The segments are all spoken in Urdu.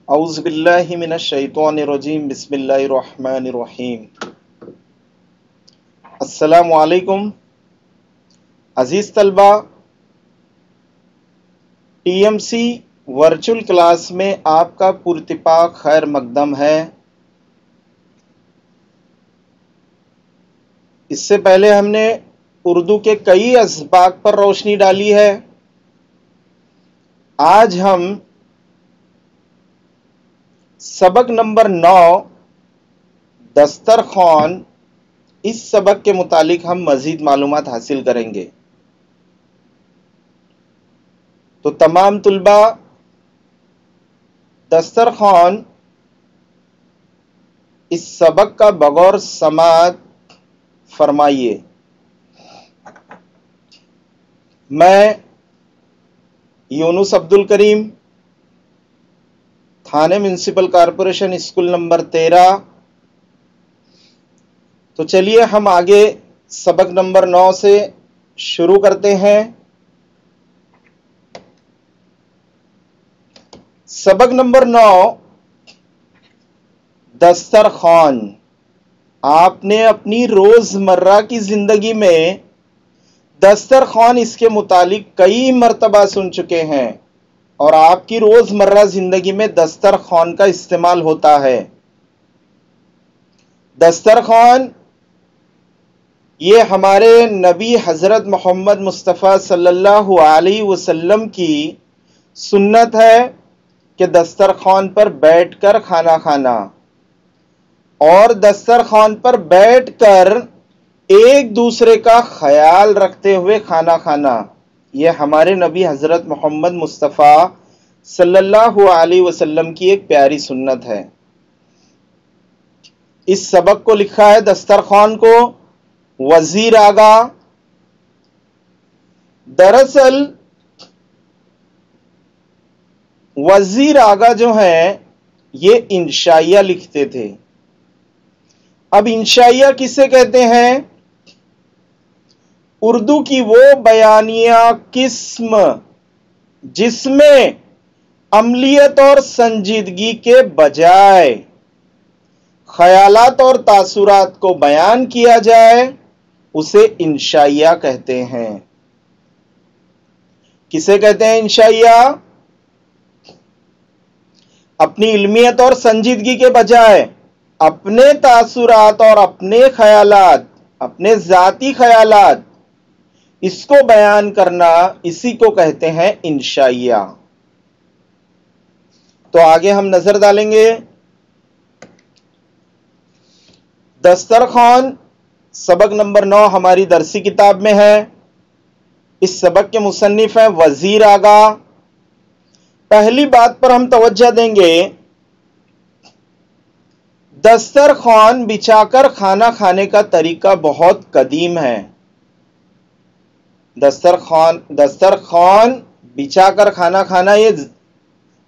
اعوذ باللہ من الشیطان الرجیم بسم اللہ الرحمن الرحیم۔ السلام علیکم عزیز طلبہ، T M C virtual class میں آپ کا پراتفاق خیر مقدم ہے۔ اس سے پہلے ہم نے اردو کے کئی اسباق پر روشنی ڈالی ہے۔ آج ہم سبق نمبر 9 دسترخوان، اس سبق کے متعلق ہم مزید معلومات حاصل کریں گے۔ تو تمام طلبہ دسترخوان اس سبق کا بغور سماعت فرمائیے۔ میں یونس عبد الکریم، تھانے میونسپل کارپوریشن اسکول نمبر 13۔ تو چلیے ہم آگے سبق نمبر 9 سے شروع کرتے ہیں۔ سبق نمبر 9 دسترخوان۔ آپ نے اپنی روزمرہ کی زندگی میں دسترخوان اس کے متعلق کئی مرتبہ سن چکے ہیں، اور آپ کی روزمرہ زندگی میں دسترخوان کا استعمال ہوتا ہے۔ دسترخوان یہ ہمارے نبی حضرت محمد مصطفیٰ صلی اللہ علیہ وسلم کی سنت ہے کہ دسترخوان پر بیٹھ کر کھانا کھانا، اور دسترخوان پر بیٹھ کر ایک دوسرے کا خیال رکھتے ہوئے کھانا کھانا، یہ ہمارے نبی حضرت محمد مصطفیٰ صلی اللہ علیہ وسلم کی ایک پیاری سنت ہے۔ اس سبق کو لکھا ہے دسترخوان کو وزیر آغا۔ دراصل وزیر آغا جو ہیں یہ انشائیہ لکھتے تھے۔ اب انشائیہ کسے کہتے ہیں؟ اردو کی وہ بیانیہ قسم جس میں عملیت اور سنجیدگی کے بجائے خیالات اور تاثرات کو بیان کیا جائے، اسے انشائیہ کہتے ہیں۔ کسے کہتے ہیں انشائیہ؟ اپنی علمیت اور سنجیدگی کے بجائے اپنے تاثرات اور اپنے خیالات، اپنے ذاتی خیالات، اس کو بیان کرنا، اسی کو کہتے ہیں انشائیہ۔ تو آگے ہم نظر ڈالیں گے۔ دسترخوان سبق نمبر 9 ہماری درسی کتاب میں ہے۔ اس سبق کے مصنف ہیں وزیر آغا۔ پہلی بات پر ہم توجہ دیں گے، دسترخوان بچھا کر کھانا کھانے کا طریقہ بہت قدیم ہے۔ دسترخوان بچھا کر کھانا کھانا یہ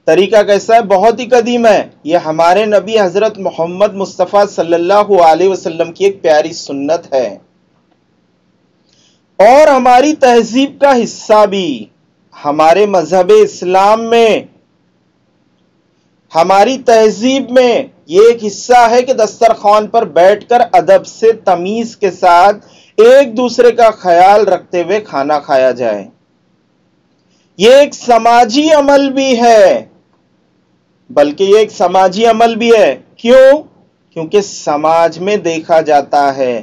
طریقہ کیسا ہے؟ بہت ہی قدیم ہے۔ یہ ہمارے نبی حضرت محمد مصطفیٰ صلی اللہ علیہ وسلم کی ایک پیاری سنت ہے، اور ہماری تہذیب کا حصہ بھی۔ ہمارے مذہب اسلام میں، ہماری تہذیب میں یہ ایک حصہ ہے کہ دسترخوان پر بیٹھ کر ادب سے، تمیز کے ساتھ ایک دوسرے کا خیال رکھتے ہوئے کھانا کھایا جائے۔ یہ ایک سماجی عمل بھی ہے، بلکہ یہ ایک سماجی عمل بھی ہے۔ کیوں؟ کیونکہ سماج میں دیکھا جاتا ہے،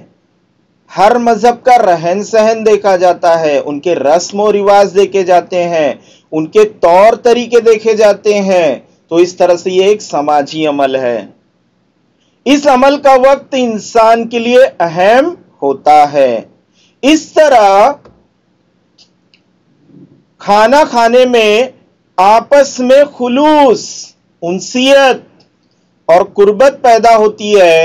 ہر مذہب کا رہن سہن دیکھا جاتا ہے، ان کے رسم و رواج دیکھے جاتے ہیں، ان کے طور طریقے دیکھے جاتے ہیں۔ تو اس طرح سے یہ ایک سماجی عمل ہے۔ اس عمل کا وقت انسان کے لیے اہم ہوتا ہے۔ اس طرح کھانا کھانے میں آپس میں خلوص، انسیت اور قربت پیدا ہوتی ہے۔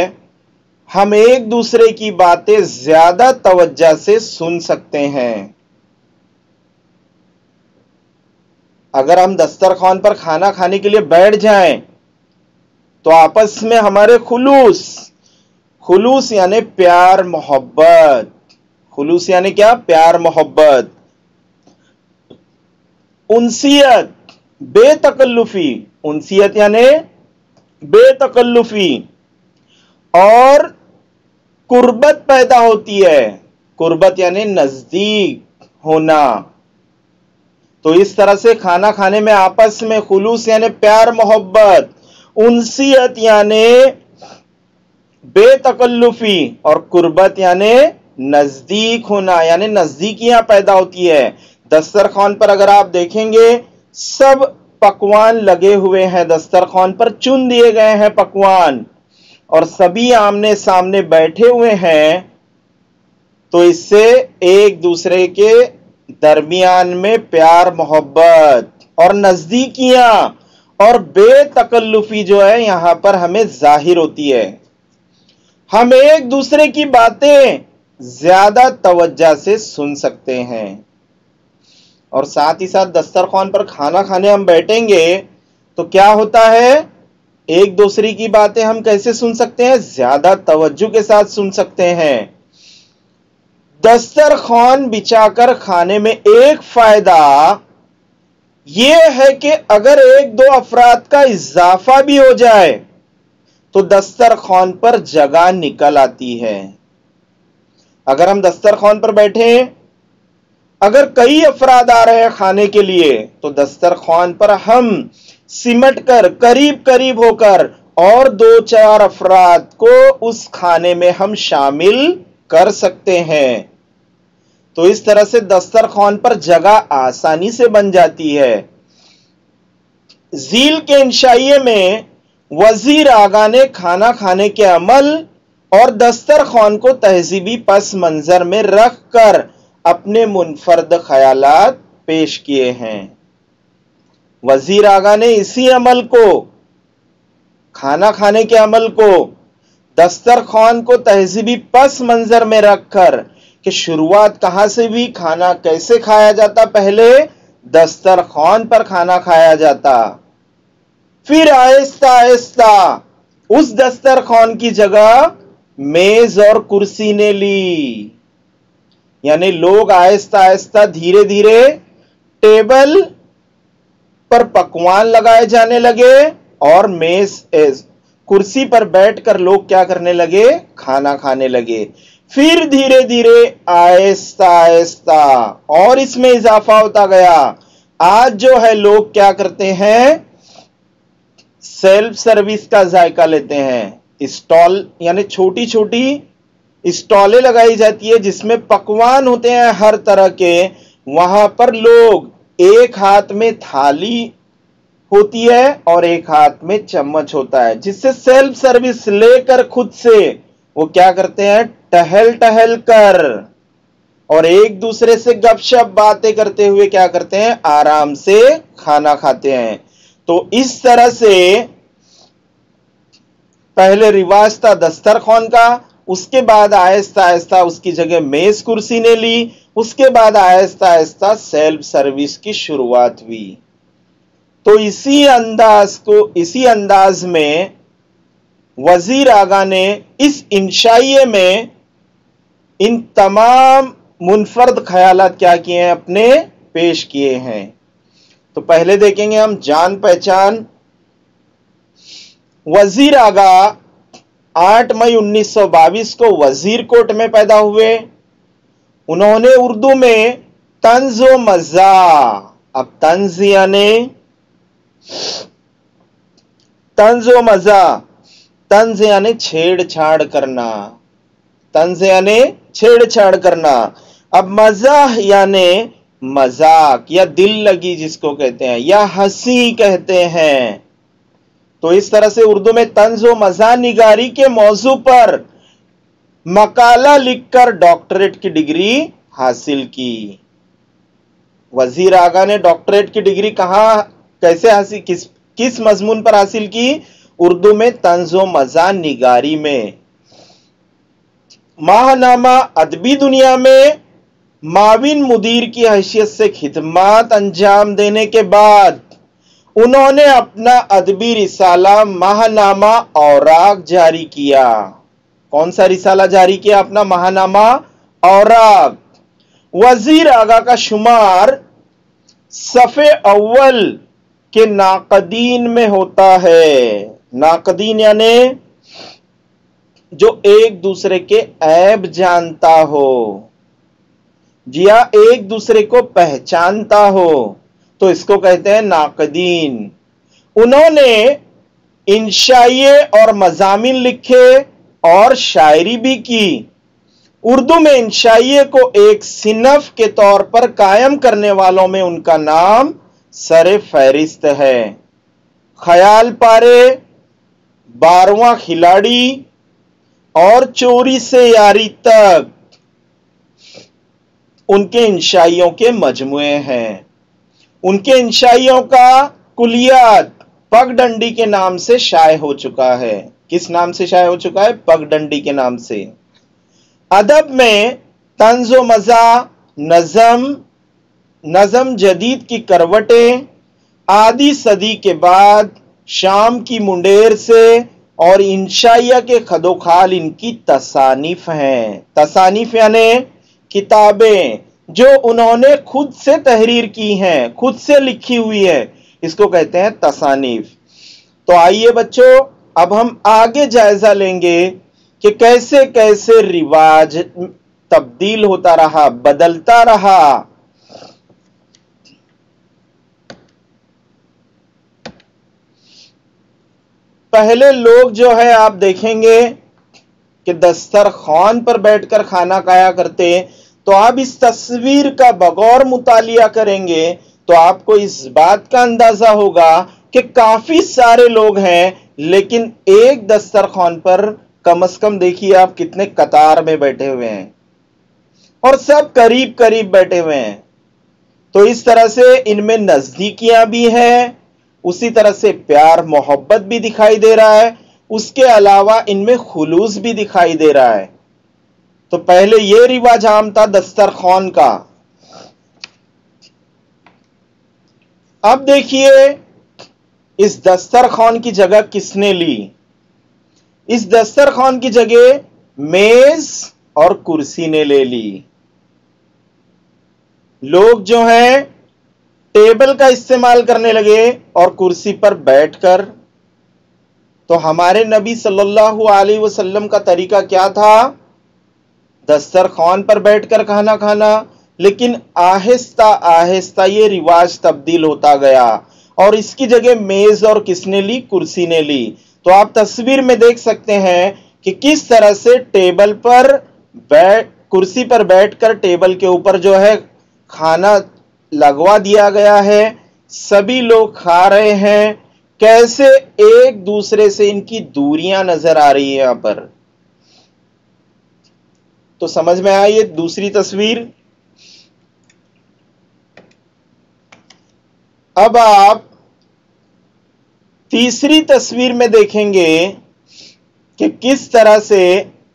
ہم ایک دوسرے کی باتیں زیادہ توجہ سے سن سکتے ہیں۔ اگر ہم دسترخوان پر کھانا کھانے کے لیے بیٹھ جائیں تو آپس میں ہمارے خلوص یعنی پیار محبت، خلوص یعنی کیا؟ پیار محبت، انسیت بے تکلفی، انسیت یعنی بے تکلفی، اور قربت پیدا ہوتی ہے، قربت یعنی نزدیک ہونا۔ تو اس طرح سے کھانا کھانے میں آپس میں خلوص یعنی پیار محبت، انسیت یعنی بے تکلفی، اور قربت یعنی نزدیک ہونا، یعنی نزدیکیاں پیدا ہوتی ہے۔ دسترخوان پر اگر آپ دیکھیں گے سب پکوان لگے ہوئے ہیں، دسترخوان پر چن دیے گئے ہیں پکوان، اور سبھی آمنے سامنے بیٹھے ہوئے ہیں، تو اس سے ایک دوسرے کے درمیان میں پیار محبت اور نزدیکیاں اور بے تکلفی جو ہے یہاں پر ہمیں ظاہر ہوتی ہے۔ ہم ایک دوسرے کی باتیں زیادہ توجہ سے سن سکتے ہیں، اور ساتھ ہی ساتھ دسترخوان پر کھانا کھانے ہم بیٹھیں گے تو کیا ہوتا ہے، ایک دوسرے کی باتیں ہم کیسے سن سکتے ہیں، زیادہ توجہ کے ساتھ سن سکتے ہیں۔ دسترخوان بچھا کر کھانے میں ایک فائدہ یہ ہے کہ اگر ایک دو افراد کا اضافہ بھی ہو جائے تو دسترخوان پر جگہ نکل آتی ہے۔ اگر ہم دسترخوان پر بیٹھے ہیں، اگر کئی افراد آ رہے ہیں کھانے کے لیے، تو دسترخوان پر ہم سمٹ کر قریب قریب ہو کر اور دو چار افراد کو اس کھانے میں ہم شامل کر سکتے ہیں۔ تو اس طرح سے دسترخوان پر جگہ آسانی سے بن جاتی ہے۔ ذیل کے انشائیے میں وزیر آغا نے کھانا کھانے کے عمل اور دسترخوان کو تہذیبی پس منظر میں رکھ کر اپنے منفرد خیالات پیش کیے ہیں۔ وزیر آغا نے اسی عمل کو، کھانا کھانے کے عمل کو، دسترخوان کو تہذیبی پس منظر میں رکھ کر کہ شروعات کہاں سے بھی، کھانا کیسے کھایا جاتا، پہلے دسترخوان پر کھانا کھایا جاتا، پھر آہستہ آہستہ اس دسترخوان کی جگہ میز اور کرسی نے لی، یعنی لوگ آہستہ آہستہ دھیرے دھیرے ٹیبل پر پکوان لگائے جانے لگے، اور میز کرسی پر بیٹھ کر لوگ کیا کرنے لگے، کھانا کھانے لگے۔ پھر دھیرے دھیرے آہستہ آہستہ اور اس میں اضافہ ہوتا گیا۔ آج جو ہے لوگ کیا کرتے ہیں، سیلف سروس کا ذائقہ لیتے ہیں۔ اسٹال یعنی چھوٹی چھوٹی اسٹالیں لگائی جاتی ہے جس میں پکوان ہوتے ہیں ہر طرح کے، وہاں پر لوگ ایک ہاتھ میں تھالی ہوتی ہے اور ایک ہاتھ میں چمچ ہوتا ہے، جس سے سیلف سروس لے کر خود سے وہ کیا کرتے ہیں، ٹہل ٹہل کر اور ایک دوسرے سے گپ شپ باتیں کرتے ہوئے کیا کرتے ہیں، آرام سے کھانا کھاتے ہیں۔ تو اس طرح سے پہلے رواج تھا دسترخوان کا، اس کے بعد آہستہ آہستہ اس کی جگہ میز کرسی نے لی، اس کے بعد آہستہ آہستہ سیلف سروس کی شروعات ہوئی۔ تو اسی انداز میں وزیر آغا نے اس انشائیے میں ان تمام منفرد خیالات کیا کیے ہیں، اپنے پیش کیے ہیں۔ تو پہلے دیکھیں گے ہم جان پہچان۔ وزیر آغا 8 مئی 1922 کو وزیر کوٹ میں پیدا ہوئے۔ انہوں نے اردو میں طنز و مزاح، اب طنز یعنی طنز یعنی چھیڑ چھاڑ کرنا، طنز یعنی چھیڑ چھاڑ کرنا، اب مزاح یعنی مذاق یا دل لگی جس کو کہتے ہیں، یا ہنسی کہتے ہیں۔ تو اس طرح سے اردو میں طنز و مزاح نگاری کے موضوع پر مقالہ لکھ کر ڈاکٹریٹ کی ڈگری حاصل کی۔ وزیر آغا نے ڈاکٹریٹ کی ڈگری کہاں، کیسے حاصل، کس مضمون پر حاصل کی، اردو میں طنز و مزاح نگاری میں۔ ماہنامہ ادبی دنیا میں معاون مدیر کی حیثیت سے خدمات انجام دینے کے بعد انہوں نے اپنا ادبی رسالہ ماہنامہ اوراق جاری کیا۔ کون سا رسالہ جاری کیا؟ اپنا ماہنامہ اوراق۔ وزیر آغا کا شمار صفحے اول کہ ناقدین میں ہوتا ہے. ناقدین یعنی جو ایک دوسرے کے عیب جانتا ہو یا ایک دوسرے کو پہچانتا ہو تو اس کو کہتے ہیں ناقدین. انہوں نے انشائیے اور مضامین لکھے اور شاعری بھی کی. اردو میں انشائیے کو ایک صنف کے طور پر قائم کرنے والوں میں ان کا نام سر فہرست ہے. خیال پارے، 12واں کھلاڑی اور چوری سے یاری تک ان کے انشائیوں کے مجموعے ہیں. ان کے انشائیوں کا کلیات پگڈنڈی کے نام سے شائع ہو چکا ہے. کس نام سے شائع ہو چکا ہے؟ پگڈنڈی کے نام سے. ادب میں طنز و مزاح، نظم جدید کی کروٹیں آدھی صدی کے بعد شام کی منڈیر سے اور انشائیہ کے خدوخال ان کی تصانیف ہیں. تصانیف یعنی کتابیں جو انہوں نے خود سے تحریر کی ہیں، خود سے لکھی ہوئی ہے، اس کو کہتے ہیں تصانیف. تو آئیے بچوں اب ہم آگے جائزہ لیں گے کہ کیسے کیسے رواج تبدیل ہوتا رہا، بدلتا رہا. پہلے لوگ جو ہے آپ دیکھیں گے کہ دسترخوان پر بیٹھ کر کھانا کھایا کرتے. تو آپ اس تصویر کا بغور مطالعہ کریں گے تو آپ کو اس بات کا اندازہ ہوگا کہ کافی سارے لوگ ہیں لیکن ایک دسترخوان پر کم از کم دیکھیے آپ کتنے قطار میں بیٹھے ہوئے ہیں اور سب قریب قریب بیٹھے ہوئے ہیں. تو اس طرح سے ان میں نزدیکیاں بھی ہیں، اسی طرح سے پیار محبت بھی دکھائی دے رہا ہے، اس کے علاوہ ان میں خلوص بھی دکھائی دے رہا ہے. تو پہلے یہ رواج عام تھا دسترخوان کا. اب دیکھیے اس دسترخوان کی جگہ کس نے لی؟ اس دسترخوان کی جگہ میز اور کرسی نے لے لی. لوگ جو ہیں ٹیبل کا استعمال کرنے لگے اور کرسی پر بیٹھ کر. تو ہمارے نبی صلی اللہ علیہ وسلم کا طریقہ کیا تھا؟ دسترخوان پر بیٹھ کر کھانا کھانا. لیکن آہستہ آہستہ یہ رواج تبدیل ہوتا گیا اور اس کی جگہ میز اور کس نے لی؟ کرسی نے لی. تو آپ تصویر میں دیکھ سکتے ہیں کہ کس طرح سے ٹیبل پر کرسی پر بیٹھ کر ٹیبل کے اوپر جو ہے کھانا لگوا دیا گیا ہے. سبھی لوگ کھا رہے ہیں. کیسے ایک دوسرے سے ان کی دوریاں نظر آ رہی ہیں یہاں پر. تو سمجھ میں آئی یہ دوسری تصویر. اب آپ تیسری تصویر میں دیکھیں گے کہ کس طرح سے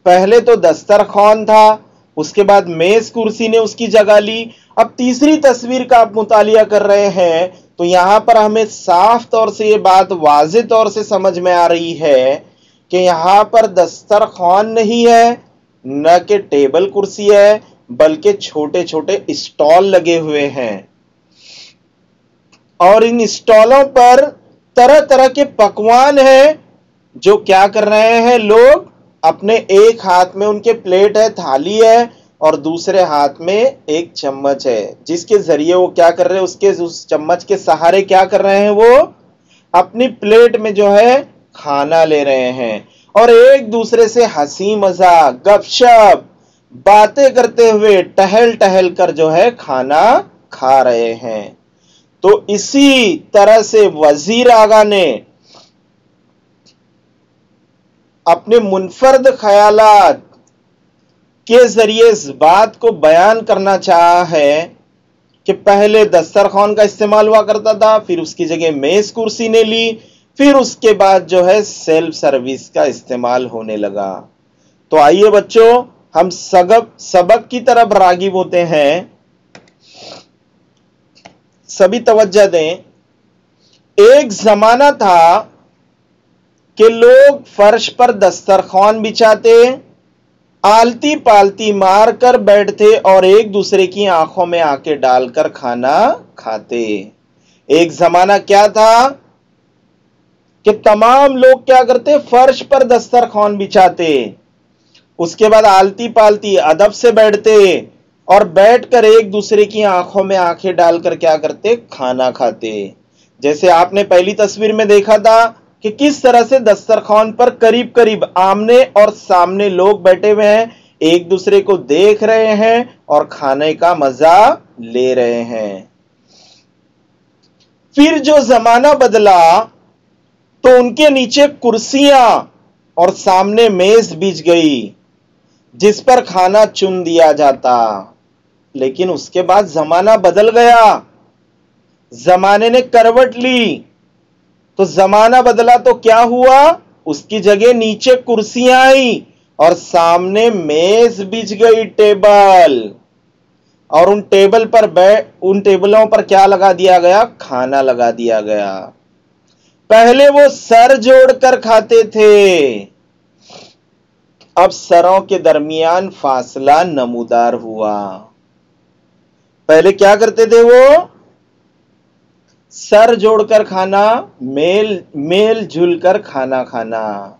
پہلے تو دسترخوان تھا، اس کے بعد میز کرسی نے اس کی جگہ لی. اب تیسری تصویر کا آپ مطالعہ کر رہے ہیں تو یہاں پر ہمیں صاف طور سے یہ بات واضح طور سے سمجھ میں آ رہی ہے کہ یہاں پر دسترخوان نہیں ہے، نہ کہ ٹیبل کرسی ہے، بلکہ چھوٹے چھوٹے اسٹال لگے ہوئے ہیں. اور ان اسٹالوں پر طرح طرح کے پکوان ہیں جو کیا کر رہے ہیں لوگ اپنے ایک ہاتھ میں ان کے پلیٹ ہے، تھالی ہے اور دوسرے ہاتھ میں ایک چمچ ہے جس کے ذریعے وہ کیا کر رہے ہیں، اس چمچ کے سہارے کیا کر رہے ہیں، وہ اپنی پلیٹ میں جو ہے کھانا لے رہے ہیں اور ایک دوسرے سے ہنسی مذاق گپ شپ باتیں کرتے ہوئے ٹہل ٹہل کر جو ہے کھانا کھا رہے ہیں. تو اسی طرح سے وزیر آغا نے اپنے منفرد خیالات کے ذریعے اس بات کو بیان کرنا چاہا ہے کہ پہلے دسترخوان کا استعمال ہوا کرتا تھا، پھر اس کی جگہ میز کرسی نے لی، پھر اس کے بعد جو ہے سیلف سروس کا استعمال ہونے لگا. تو آئیے بچوں ہم سبق کی طرف راغب ہوتے ہیں. سبھی توجہ دیں. ایک زمانہ تھا کہ لوگ فرش پر دسترخوان بچھاتے، آلتی پالتی مار کر بیٹھتے اور ایک دوسرے کی آنکھوں میں آنکھیں ڈال کر کھانا کھاتے. ایک زمانہ کیا تھا کہ تمام لوگ کیا کرتے؟ فرش پر دسترخوان بچھاتے، اس کے بعد آلتی پالتی ادب سے بیٹھتے اور بیٹھ کر ایک دوسرے کی آنکھوں میں آنکھیں ڈال کر کیا کرتے؟ کھانا کھاتے۔ جیسے آپ نے پہلی تصویر میں دیکھا تھا کہ کس طرح سے دسترخوان پر قریب قریب آمنے اور سامنے لوگ بیٹھے ہوئے ہیں، ایک دوسرے کو دیکھ رہے ہیں اور کھانے کا مزہ لے رہے ہیں۔ پھر جو زمانہ بدلا تو ان کے نیچے کرسیاں اور سامنے میز بچھ گئی جس پر کھانا چن دیا جاتا۔ لیکن اس کے بعد زمانہ بدل گیا، زمانے نے کروٹ لی، تو زمانہ بدلا تو کیا ہوا؟ اس کی جگہ نیچے کرسیاں آئی اور سامنے میز بچھ گئی، ٹیبل، اور ان ٹیبلوں پر کیا لگا دیا گیا؟ کھانا لگا دیا گیا۔ پہلے وہ سر جوڑ کر کھاتے تھے، اب سروں کے درمیان فاصلہ نمودار ہوا۔ پہلے کیا کرتے تھے؟ وہ سر جوڑ کر کھانا، میل جل کر کھانا کھانا۔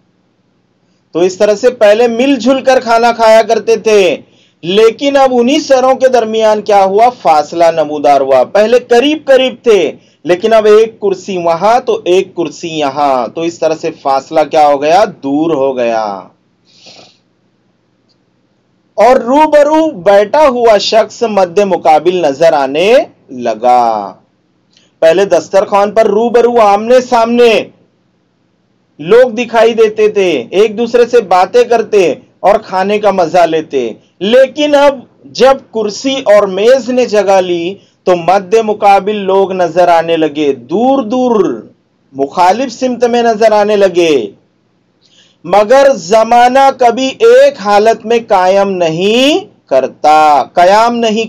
تو اس طرح سے پہلے مل جل کر کھانا کھایا کرتے تھے، لیکن اب انہی سروں کے درمیان کیا ہوا؟ فاصلہ نمودار ہوا۔ پہلے قریب قریب تھے، لیکن اب ایک کرسی وہاں تو ایک کرسی یہاں، تو اس طرح سے فاصلہ کیا ہو گیا؟ دور ہو گیا۔ اور روبرو بیٹھا ہوا شخص مد مقابل نظر آنے لگا۔ پہلے دسترخوان پر روبرو آمنے سامنے لوگ دکھائی دیتے تھے، ایک دوسرے سے باتیں کرتے اور کھانے کا مزہ لیتے، لیکن اب جب کرسی اور میز نے جگہ لی تو مد مقابل لوگ نظر آنے لگے، دور دور مخالف سمت میں نظر آنے لگے۔ مگر زمانہ کبھی ایک حالت میں قیام نہیں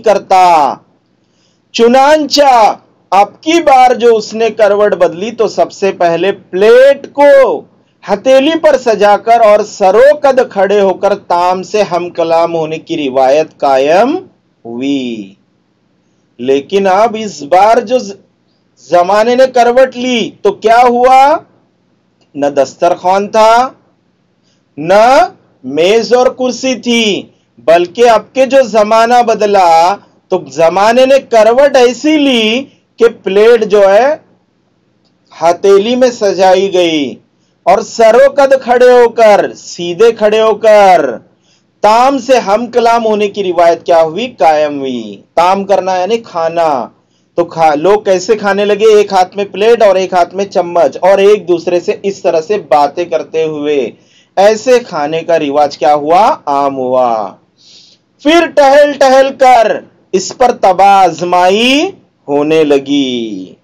کرتا، چنانچہ اب کی بار جو اس نے کروٹ بدلی تو سب سے پہلے پلیٹ کو ہتھیلی پر سجا کر اور سرو قد کھڑے ہو کر تام سے ہم کلام ہونے کی روایت قائم ہوئی۔ لیکن اب اس بار جو زمانے نے کروٹ لی تو کیا ہوا؟ نہ دسترخوان تھا، نہ میز اور کرسی تھی، بلکہ اب کے جو زمانہ بدلا تو زمانے نے کروٹ ایسی لی کہ پلیٹ جو ہے ہتھیلی میں سجائی گئی اور سرو قد کھڑے ہو کر، سیدھے کھڑے ہو کر تام سے ہم کلام ہونے کی روایت کیا ہوئی؟ قائم ہوئی۔ تام کرنا یعنی کھانا، تو لوگ کیسے کھانے لگے؟ ایک ہاتھ میں پلیٹ اور ایک ہاتھ میں چمچ، اور ایک دوسرے سے اس طرح سے باتیں کرتے ہوئے ایسے کھانے کا رواج کیا ہوا؟ عام ہوا۔ پھر ٹہل ٹہل کر اس پر تباہ آزمائی ہونے لگی۔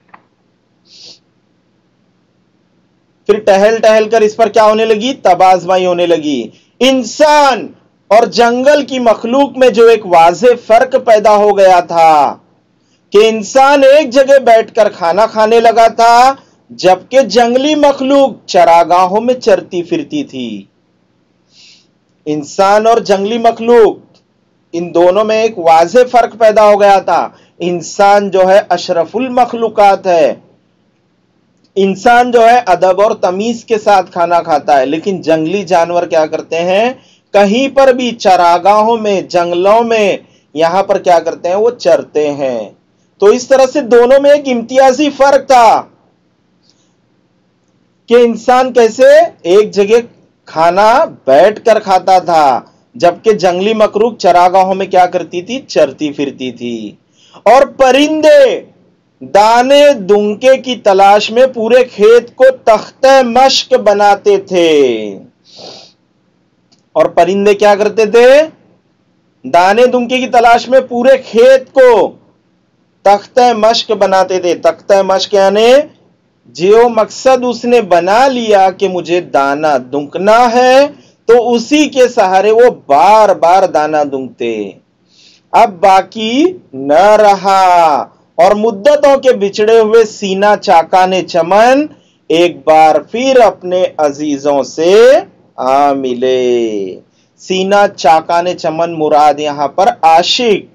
پھر ٹہل ٹہل کر اس پر کیا ہونے لگی؟ تباہ آزمائی ہونے لگی۔ انسان اور جنگل کی مخلوق میں جو ایک واضح فرق پیدا ہو گیا تھا کہ انسان ایک جگہ بیٹھ کر کھانا کھانے لگا تھا، جبکہ جنگلی مخلوق چراگاہوں میں چرتی پھرتی تھی۔ انسان اور جنگلی مخلوق، ان دونوں میں ایک واضح فرق پیدا ہو گیا تھا۔ انسان جو ہے اشرف المخلوقات ہے، انسان جو ہے ادب اور تمیز کے ساتھ کھانا کھاتا ہے، لیکن جنگلی جانور کیا کرتے ہیں؟ کہیں پر بھی چراگاہوں میں، جنگلوں میں، یہاں پر کیا کرتے ہیں؟ وہ چرتے ہیں۔ تو اس طرح سے دونوں میں ایک امتیازی فرق تھا کہ انسان کیسے ایک جگہ کھانا بیٹھ کر کھاتا تھا، جبکہ جنگلی مخلوق چراگاہوں میں کیا کرتی تھی؟ چرتی پھرتی تھی۔ اور پرندے دانے دنکے کی تلاش میں پورے کھیت کو تختہ مشق بناتے تھے۔ اور پرندے کیا کرتے تھے؟ دانے دنکے کی تلاش میں پورے کھیت کو تختہ مشق بناتے تھے۔ تختہ مشق یعنی جو مقصد اس نے بنا لیا کہ مجھے دانا دنکنا ہے تو اسی کے سہارے وہ بار بار دانا دنکتے۔ اب باقی نہ رہا اور مدتوں کے بچھڑے ہوئے سینہ چاکانے چمن ایک بار پھر اپنے عزیزوں سے آ ملے۔ سینہ چاکانے چمن مراد یہاں پر عاشق،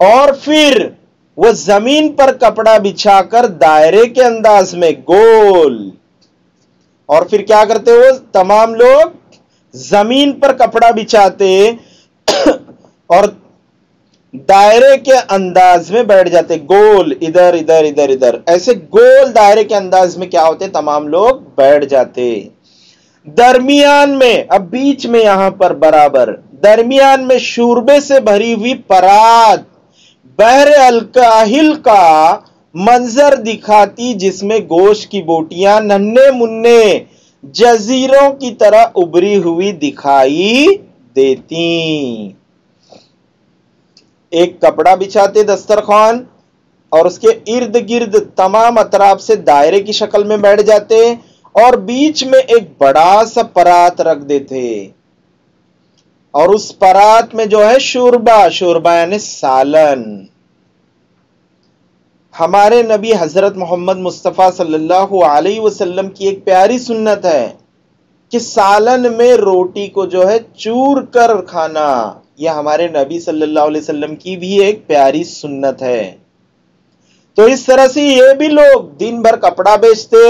اور پھر وہ زمین پر کپڑا بچھا کر دائرے کے انداز میں گول، اور پھر کیا کرتے وہ تمام لوگ زمین پر کپڑا بچھاتے اور دائرے کے انداز میں بیٹھ جاتے، گول، ادھر ادھر ادھر ادھر، ایسے گول دائرے کے انداز میں کیا ہوتے تمام لوگ بیٹھ جاتے۔ درمیان میں، اب بیچ میں یہاں پر برابر درمیان میں شوربے سے بھری ہوئی پرات بحر الکاہل کا منظر دکھاتی، جس میں گوشت کی بوٹیاں ننھے منھے جزیروں کی طرح ابری ہوئی دکھائی دیتی۔ ایک کپڑا بچھاتے دسترخوان، اور اس کے ارد گرد تمام اطراف سے دائرے کی شکل میں بیٹھ جاتے، اور بیچ میں ایک بڑا سا پرات رکھ دیتے، اور اس پرات میں جو ہے شوربہ یعنی سالن۔ ہمارے نبی حضرت محمد مصطفیٰ صلی اللہ علیہ وسلم کی ایک پیاری سنت ہے کہ سالن میں روٹی کو جو ہے چور کر کھانا، یہ ہمارے نبی صلی اللہ علیہ وسلم کی بھی ایک پیاری سنت ہے۔ تو اس طرح سے یہ بھی لوگ دن بھر کپڑا بیچتے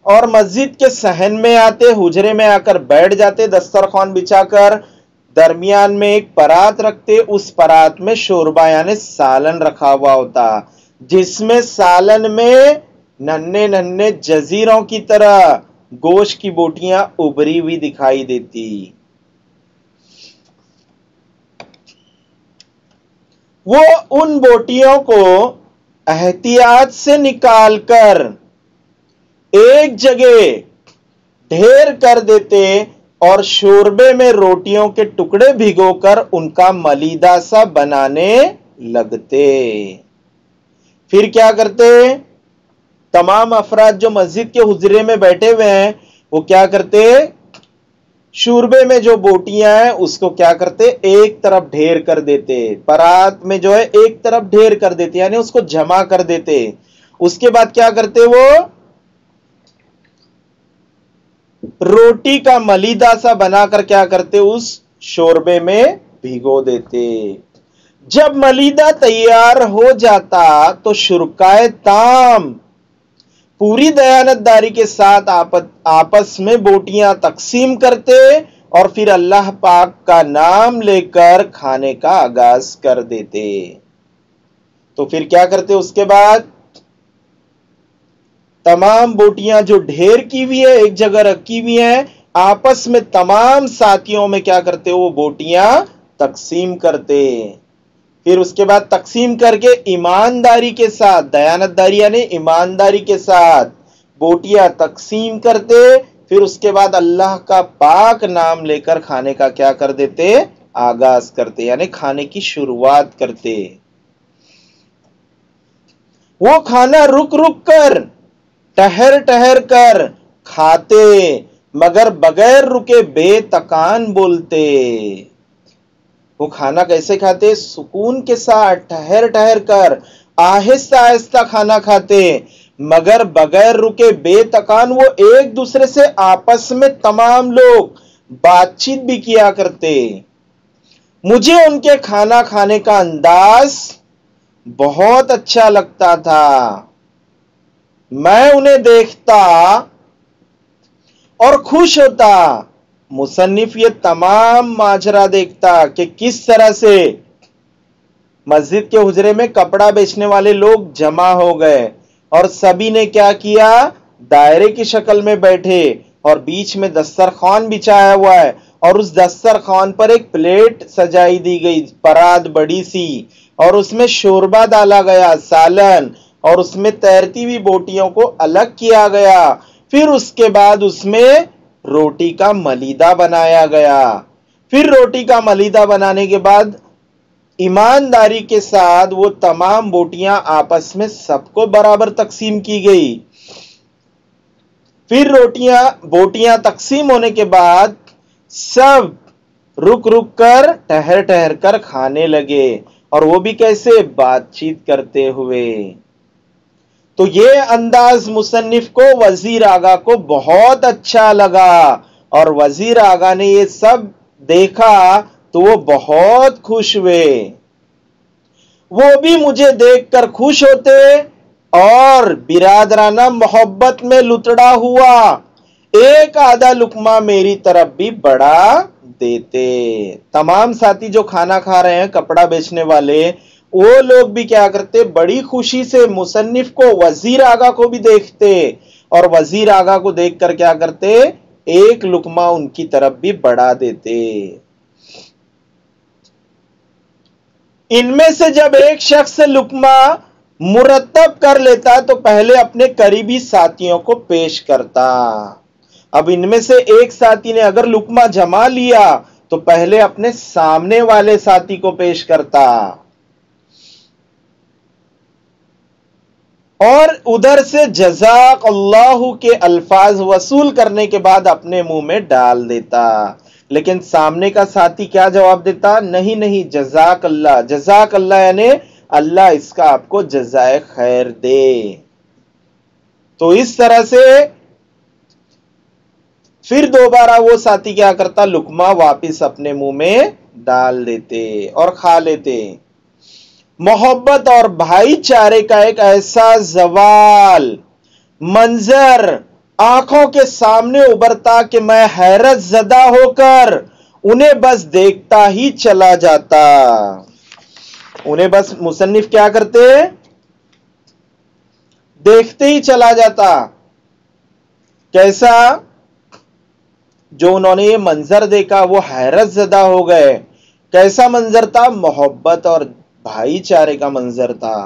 اور مسجد کے صحن میں آتے، حجرے میں آ کر بیٹھ جاتے دسترخوان بچھا کر، درمیان میں ایک پرات رکھتے، اس پرات میں شوربہ یعنی سالن رکھا ہوا ہوتا، جس میں سالن میں ننھے ننھے جزیروں کی طرح گوشت کی بوٹیاں ابری ہوئی دکھائی دیتی۔ وہ ان بوٹیوں کو احتیاط سے نکال کر ایک جگہ ڈھیر کر دیتے اور شوربے میں روٹیوں کے ٹکڑے بھگو کر ان کا ملیدہ سا بنانے لگتے۔ پھر کیا کرتے؟ تمام افراد جو مسجد کے حجرے میں بیٹھے ہوئے ہیں وہ کیا کرتے؟ شوربے میں جو بوٹیاں ہیں اس کو کیا کرتے؟ ایک طرف ڈھیر کر دیتے، پرات میں جو ہے ایک طرف ڈھیر کر دیتے، یعنی اس کو جمع کر دیتے۔ اس کے بعد کیا کرتے؟ وہ روٹی کا ملیدہ سا بنا کر کیا کرتے؟ اس شوربے میں بھگو دیتے۔ جب ملیدہ تیار ہو جاتا تو شرکائے تام پوری دیانتداری کے ساتھ آپس میں بوٹیاں تقسیم کرتے اور پھر اللہ پاک کا نام لے کر کھانے کا آغاز کر دیتے۔ تو پھر کیا کرتے؟ اس کے بعد تمام بوٹیاں جو ڈھیر کی ہوئی ہے ایک جگہ رکھی ہوئی ہیں، آپس میں تمام ساتھیوں میں کیا کرتے؟ وہ بوٹیاں تقسیم کرتے۔ پھر اس کے بعد تقسیم کر کے ایمانداری کے ساتھ، دیانتداری یعنی ایمانداری کے ساتھ بوٹیاں تقسیم کرتے، پھر اس کے بعد اللہ کا پاک نام لے کر کھانے کا کیا کر دیتے؟ آغاز کرتے، یعنی کھانے کی شروعات کرتے۔ وہ کھانا رک رک کر، ٹہر ٹہر کر کھاتے، مگر بغیر رکے بے تکان بولتے۔ وہ کھانا کیسے کھاتے؟ سکون کے ساتھ، ٹہر ٹہر کر، آہستہ آہستہ کھانا کھاتے، مگر بغیر رکے بے تکان وہ ایک دوسرے سے آپس میں تمام لوگ بات چیت بھی کیا کرتے۔ مجھے ان کے کھانا کھانے کا انداز بہت اچھا لگتا تھا، میں انہیں دیکھتا اور خوش ہوتا۔ مصنف یہ تمام ماجرا دیکھتا کہ کس طرح سے مسجد کے حجرے میں کپڑا بیچنے والے لوگ جمع ہو گئے اور سبھی نے کیا کیا؟ دائرے کی شکل میں بیٹھے اور بیچ میں دسترخوان بچھایا ہوا ہے، اور اس دسترخوان پر ایک پلیٹ سجائی دی گئی، پرات بڑی سی، اور اس میں شوربہ ڈالا گیا، سالن، اور اس میں تیرتی ہوئی بوٹیوں کو الگ کیا گیا۔ پھر اس کے بعد اس میں روٹی کا ملیدہ بنایا گیا۔ پھر روٹی کا ملیدہ بنانے کے بعد ایمانداری کے ساتھ وہ تمام بوٹیاں آپس میں سب کو برابر تقسیم کی گئی۔ پھر بوٹیاں تقسیم ہونے کے بعد سب رک رک کر، ٹہر ٹہر کر کھانے لگے، اور وہ بھی کیسے؟ بات چیت کرتے ہوئے۔ تو یہ انداز مصنف کو، وزیر آغا کو بہت اچھا لگا، اور وزیر آغا نے یہ سب دیکھا تو وہ بہت خوش ہوئے۔ وہ بھی مجھے دیکھ کر خوش ہوتے اور برادرانہ محبت میں لتڑا ہوا ایک آدھا لقمہ میری طرف بھی بڑھا دیتے۔ تمام ساتھی جو کھانا کھا رہے ہیں، کپڑا بیچنے والے، وہ لوگ بھی کیا کرتے، بڑی خوشی سے مصنف کو، وزیر آغا کو بھی دیکھتے اور وزیر آغا کو دیکھ کر کیا کرتے، ایک لقمہ ان کی طرف بھی بڑھا دیتے۔ ان میں سے جب ایک شخص لقمہ مرتب کر لیتا تو پہلے اپنے قریبی ساتھیوں کو پیش کرتا۔ اب ان میں سے ایک ساتھی نے اگر لقمہ جما لیا تو پہلے اپنے سامنے والے ساتھی کو پیش کرتا اور ادھر سے جزاک اللہ کے الفاظ وصول کرنے کے بعد اپنے منہ میں ڈال دیتا۔ لیکن سامنے کا ساتھی کیا جواب دیتا؟ نہیں، جزاک اللہ، جزاک اللہ یعنی اللہ اس کا آپ کو جزائے خیر دے۔ تو اس طرح سے پھر دوبارہ وہ ساتھی کیا کرتا، لقمہ واپس اپنے منہ میں ڈال دیتے اور کھا لیتے۔ محبت اور بھائی چارے کا ایک ایسا زوال منظر آنکھوں کے سامنے ابھرتا کہ میں حیرت زدہ ہو کر انہیں بس دیکھتا ہی چلا جاتا۔ انہیں بس مصنف کیا کرتے، دیکھتے ہی چلا جاتا۔ کیسا؟ جو انہوں نے یہ منظر دیکھا وہ حیرت زدہ ہو گئے۔ کیسا منظر تھا؟ محبت اور بھائی چارے کا منظر تھا۔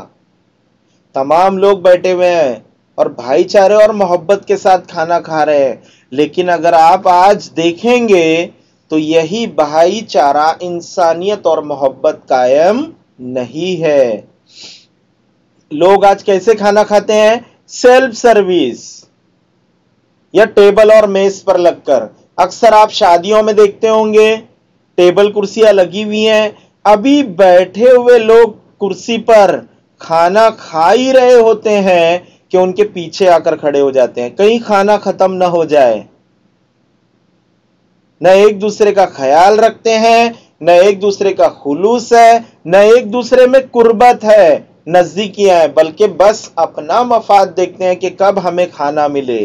تمام لوگ بیٹھے ہوئے ہیں اور بھائی چارے اور محبت کے ساتھ کھانا کھا رہے ہیں، لیکن اگر آپ آج دیکھیں گے تو یہی بھائی چارہ، انسانیت اور محبت قائم نہیں ہے۔ لوگ آج کیسے کھانا کھاتے ہیں؟ سیلف سروس یا ٹیبل اور میز پر لگ کر۔ اکثر آپ شادیوں میں دیکھتے ہوں گے ٹیبل کرسیاں لگی ہوئی ہیں، ابھی بیٹھے ہوئے لوگ کرسی پر کھانا کھا ہی رہے ہوتے ہیں کہ ان کے پیچھے آ کر کھڑے ہو جاتے ہیں، کہیں کھانا ختم نہ ہو جائے۔ نہ ایک دوسرے کا خیال رکھتے ہیں، نہ ایک دوسرے کا خلوص ہے، نہ ایک دوسرے میں قربت ہے، نزدیکیاں ہیں، بلکہ بس اپنا مفاد دیکھتے ہیں کہ کب ہمیں کھانا ملے۔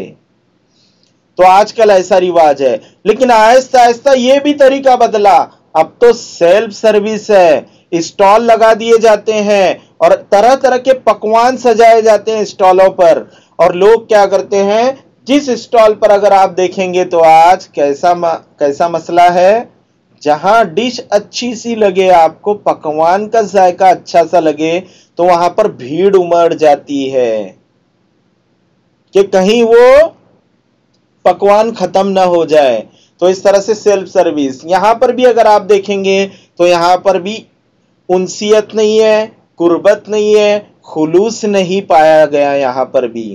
تو آج کل ایسا رواج ہے، لیکن آہستہ آہستہ یہ بھی طریقہ بدلا۔ اب تو سیلف سروس ہے، اسٹال لگا دیے جاتے ہیں اور طرح طرح کے پکوان سجائے جاتے ہیں اسٹالوں پر، اور لوگ کیا کرتے ہیں، جس اسٹال پر اگر آپ دیکھیں گے تو آج کیسا مسئلہ ہے، جہاں ڈش اچھی سی لگے، آپ کو پکوان کا ذائقہ اچھا سا لگے، تو وہاں پر بھیڑ امڑ جاتی ہے کہ کہیں وہ پکوان ختم نہ ہو جائے۔ تو اس طرح سے سیلف سروس، یہاں پر بھی اگر آپ دیکھیں گے تو یہاں پر بھی انسیت نہیں ہے، قربت نہیں ہے، خلوص نہیں پایا گیا یہاں پر بھی۔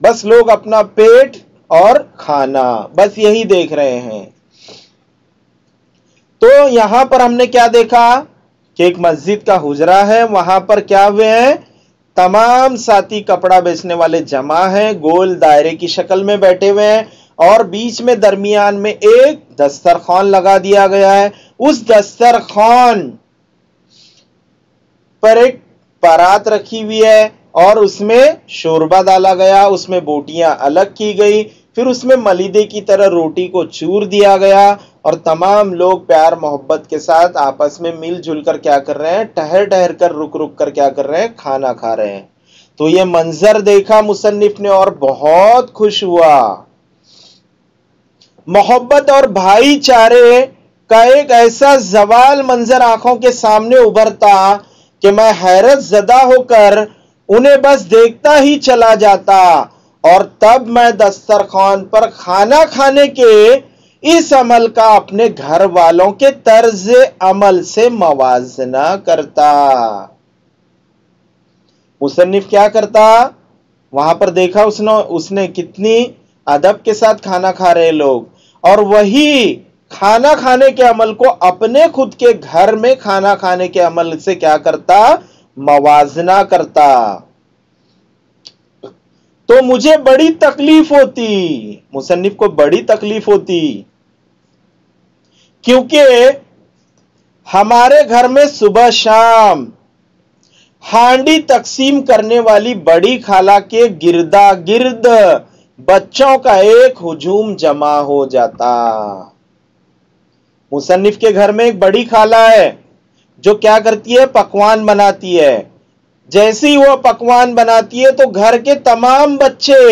بس لوگ اپنا پیٹ اور کھانا، بس یہی دیکھ رہے ہیں۔ تو یہاں پر ہم نے کیا دیکھا کہ ایک مسجد کا حجرہ ہے، وہاں پر کیا ہوئے ہیں، تمام ساتھی کپڑا بیچنے والے جمع ہیں، گول دائرے کی شکل میں بیٹھے ہوئے ہیں، اور بیچ میں درمیان میں ایک دسترخوان لگا دیا گیا ہے۔ اس دسترخوان پر ایک پرات رکھی ہوئی ہے اور اس میں شوربہ ڈالا گیا، اس میں بوٹیاں الگ کی گئی، پھر اس میں ملیدے کی طرح روٹی کو چور دیا گیا، اور تمام لوگ پیار محبت کے ساتھ آپس میں مل جل کر کیا کر رہے ہیں، ٹہر ٹہر کر رک رک کر کیا کر رہے ہیں، کھانا کھا رہے ہیں۔ تو یہ منظر دیکھا مصنف نے اور بہت خوش ہوا۔ محبت اور بھائی چارے کا ایک ایسا زوال منظر آنکھوں کے سامنے ابھرتا کہ میں حیرت زدہ ہو کر انہیں بس دیکھتا ہی چلا جاتا، اور تب میں دسترخوان پر کھانا کھانے کے اس عمل کا اپنے گھر والوں کے طرز عمل سے موازنہ کرتا۔ مصنف کیا کرتا، وہاں پر دیکھا اس نے کتنی ادب کے ساتھ کھانا کھا رہے لوگ، اور وہی کھانا کھانے کے عمل کو اپنے خود کے گھر میں کھانا کھانے کے عمل سے کیا کرتا، موازنہ کرتا۔ تو مجھے بڑی تکلیف ہوتی، مصنف کو بڑی تکلیف ہوتی، کیونکہ ہمارے گھر میں صبح شام ہانڈی تقسیم کرنے والی بڑی خالہ کے گردا گرد بچوں کا ایک ہجوم جمع ہو جاتا۔ مصنف کے گھر میں ایک بڑی خالہ ہے جو کیا کرتی ہے؟ پکوان بناتی ہے۔ جیسے ہی وہ پکوان بناتی ہے تو گھر کے تمام بچے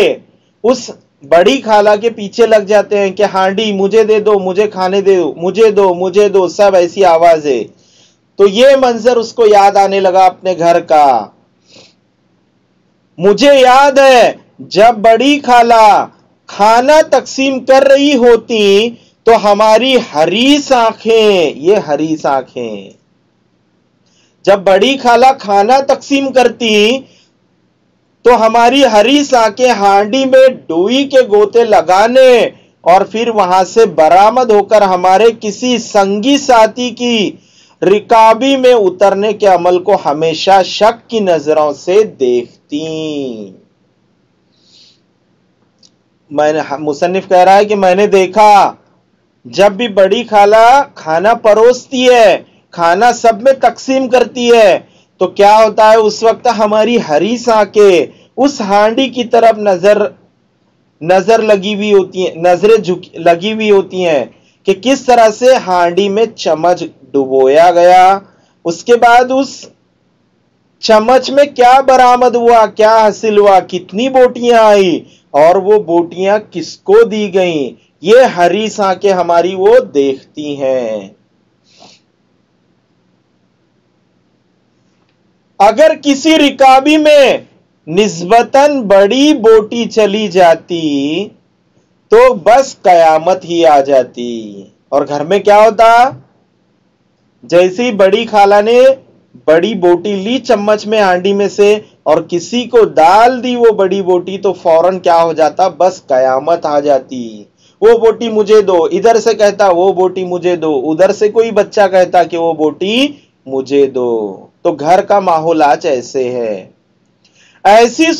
اس بڑی خالہ کے پیچھے لگ جاتے ہیں کہ ہانڈی مجھے دے دو، مجھے کھانے دے دو، مجھے دو، مجھے دو، سب ایسی آواز ہے۔ تو یہ منظر اس کو یاد آنے لگا اپنے گھر کا۔ مجھے یاد ہے جب بڑی خالہ کھانا تقسیم کر رہی ہوتی تو ہماری حریص آنکھیں، یہ حریص آنکھیں، جب بڑی خالہ کھانا تقسیم کرتی تو ہماری حریص آنکھیں ہانڈی میں ڈوئی کے گوتے لگانے اور پھر وہاں سے برآمد ہو کر ہمارے کسی سنگی ساتھی کی رکابی میں اترنے کے عمل کو ہمیشہ شک کی نظروں سے دیکھتی۔ مصنف کہہ رہا ہے کہ میں نے دیکھا جب بھی بڑی خالہ کھانا پروستی ہے، کھانا سب میں تقسیم کرتی ہے، تو کیا ہوتا ہے؟ اس وقت ہماری حریص آنکھیں اس ہانڈی کی طرف نظر لگی ہوئی ہوتی ہیں، نظریں لگی ہوئی ہوتی ہیں کہ کس طرح سے ہانڈی میں چمچ ڈبویا گیا، اس کے بعد اس چمچ میں کیا برآمد ہوا، کیا حاصل ہوا، کتنی بوٹیاں آئی اور وہ بوٹیاں کس کو دی گئیں، یہ حریص آنکھیں ہماری وہ دیکھتی ہیں۔ اگر کسی رکابی میں نسبتاً بڑی بوٹی چلی جاتی تو بس قیامت ہی آ جاتی۔ اور گھر میں کیا ہوتا؟ جیسی بڑی خالہ نے بڑی بوٹی لی چمچ میں ہانڈی میں سے اور کسی کو ڈال دی وہ بڑی بوٹی تو فوراً کیا ہو جاتا؟ بس قیامت آ جاتی۔ وہ بوٹی مجھے دو، ادھر سے کہتا وہ بوٹی مجھے دو، ادھر سے کوئی بچہ کہتا کہ وہ بوٹی مجھے دو۔ تو گھر کا ماحول آج ایسے ہے۔ ایسی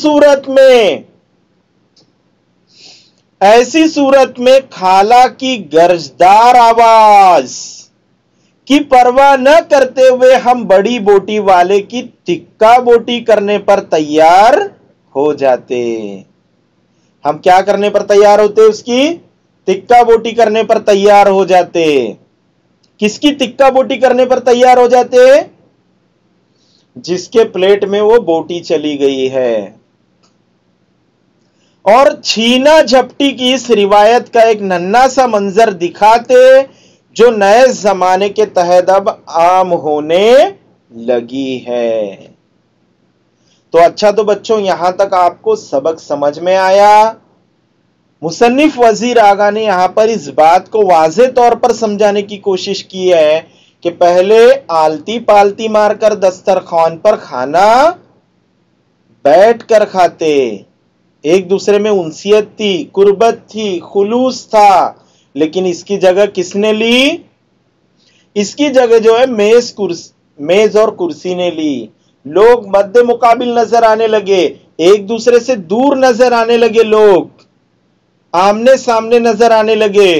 صورت میں خالہ کی گرجدار آواز کی پرواہ نہ کرتے ہوئے ہم بڑی بوٹی والے کی تکا بوٹی کرنے پر تیار ہو جاتے۔ ہم کیا کرنے پر تیار ہوتے؟ اس کی تکا بوٹی کرنے پر تیار ہو جاتے۔ کس کی تکا بوٹی کرنے پر تیار ہو جاتے؟ جس کے پلیٹ میں وہ بوٹی چلی گئی ہے۔ اور چھینا جھپٹی کی اس روایت کا ایک ننھا سا منظر دکھاتے جو نئے زمانے کے تحت اب عام ہونے لگی ہے۔ تو اچھا، تو بچوں یہاں تک آپ کو سبق سمجھ میں آیا۔ مصنف وزیر آغا نے یہاں پر اس بات کو واضح طور پر سمجھانے کی کوشش کی ہے کہ پہلے آلتی پالتی مار کر دسترخوان پر کھانا بیٹھ کر کھاتے، ایک دوسرے میں انسیت تھی، قربت تھی، خلوص تھا، لیکن اس کی جگہ کس نے لی؟ اس کی جگہ جو ہے میز اور کرسی نے لی۔ لوگ مد مقابل نظر آنے لگے، ایک دوسرے سے دور نظر آنے لگے، لوگ آمنے سامنے نظر آنے لگے،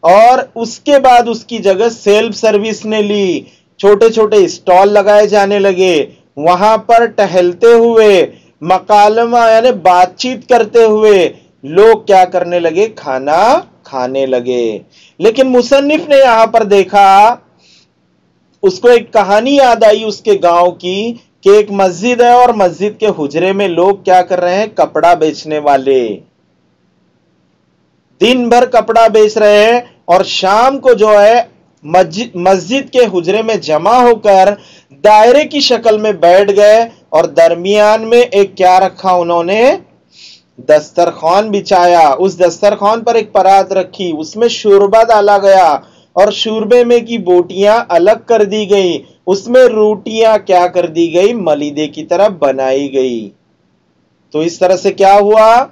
اور اس کے بعد اس کی جگہ سیلف سروس نے لی۔ چھوٹے چھوٹے اسٹال لگائے جانے لگے، وہاں پر ٹہلتے ہوئے مکالمہ یعنی بات چیت کرتے ہوئے لوگ کیا کرنے لگے؟ کھانا کھانے لگے۔ لیکن مصنف نے یہاں پر دیکھا، اس کو ایک کہانی یاد آئی اس کے گاؤں کی کہ ایک مسجد ہے اور مسجد کے حجرے میں لوگ کیا کر رہے ہیں؟ کپڑا بیچنے والے دن بھر کپڑا بیچ رہے ہیں اور شام کو جو ہے مسجد کے حجرے میں جمع ہو کر دائرے کی شکل میں بیٹھ گئے اور درمیان میں ایک کیا رکھا؟ انہوں نے دسترخوان بچھایا، اس دسترخوان پر ایک پرات رکھی، اس میں شوربہ ڈالا گیا اور شوربے میں کی بوٹیاں الگ کر دی گئی، اس میں روٹیاں کیا کر دی گئی؟ ملیدے کی طرح بنائی گئی۔ تو اس طرح سے کیا ہوا؟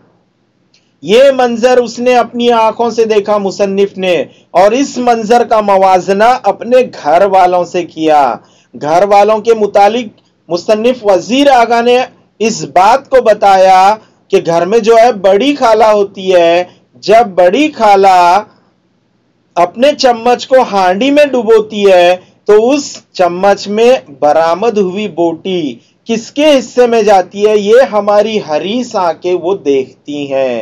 یہ منظر اس نے اپنی آنکھوں سے دیکھا مصنف نے، اور اس منظر کا موازنہ اپنے گھر والوں سے کیا۔ گھر والوں کے متعلق مصنف وزیر آغا نے اس بات کو بتایا کہ گھر میں جو ہے بڑی خالہ ہوتی ہے، جب بڑی خالہ اپنے چمچ کو ہانڈی میں ڈبوتی ہے تو اس چمچ میں برآمد ہوئی بوٹی کس کے حصے میں جاتی ہے یہ ہماری حریص آنکھیں وہ دیکھتی ہیں،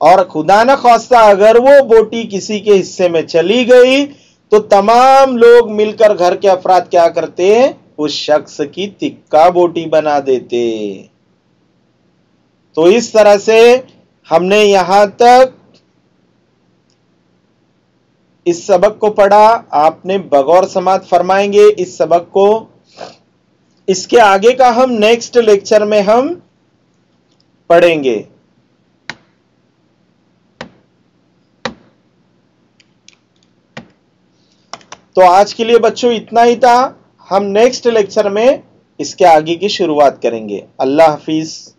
اور خدا نہ خواستہ اگر وہ بوٹی کسی کے حصے میں چلی گئی تو تمام لوگ مل کر گھر کے افراد کیا کرتے، اس شخص کی تکا بوٹی بنا دیتے۔ تو اس طرح سے ہم نے یہاں تک اس سبق کو پڑھا، آپ نے بغور سماعت فرمائیں گے اس سبق کو۔ اس کے آگے کا ہم نیکسٹ لیکچر میں ہم پڑھیں گے۔ تو آج کے لیے بچوں اتنا ہی تھا، ہم نیکسٹ لیکچر میں اس کے آگے کی شروعات کریں گے۔ اللہ حافظ۔